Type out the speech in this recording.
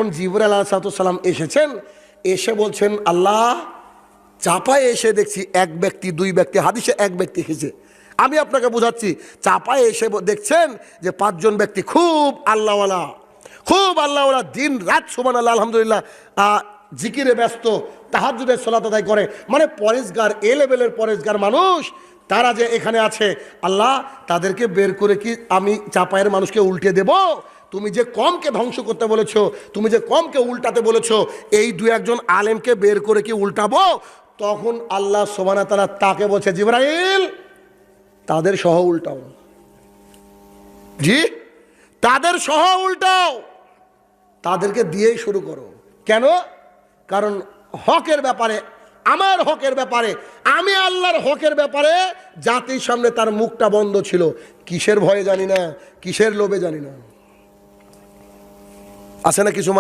এখন জিবরাইল আলাইহিস সালাম এসেছেন, এসে বলছেন আল্লাহ চাপায় এসে দেখছি এক ব্যক্তি দুই ব্যক্তি, হাদিসে এক ব্যক্তি এসেছে। আমি আপনাকে বোঝাচ্ছি, চাপায় এসে দেখছেন যে 5 জন ব্যক্তি খুব আল্লাহওয়ালা, খুব আল্লাহওয়ালা, দিন রাত সুবহানাল্লাহ আলহামদুলিল্লাহ জিকিরে ব্যস্ত, তাহাজ্জুদের সালাত আদায় করে, মানে পরেজগার, এ লেভেলের পরেজগার মানুষ। তারা যে এখানে আছে, আল্লাহ তাদেরকে বের করে কি আমি চাপায়ের মানুষকে উল্টে দেব? তুমি যে কমকে ধ্বংস করতে বলেছো, তুমি যে কমকে উল্টাতে বলেছো, এই 2-1 আলেমকে বের করে কি উল্টাবো? তখন আল্লাহ সুবহানাহু ওয়া তাআলা তাকে বলছে, জিবরাইল তাদের সহ উল্টাও। জি, তাদের সহ উল্টাও, তাদেরকে দিয়েই শুরু করো। কেন? কারণ হকের ব্যাপারে, আমার হকের ব্যাপারে, আমি আল্লাহর হকের ব্যাপারে জাতির সামনে তার মুখটা বন্ধ ছিল। কিসের ভয়ে জানি না, কিসের লোভে জানি না, আছে না কিছু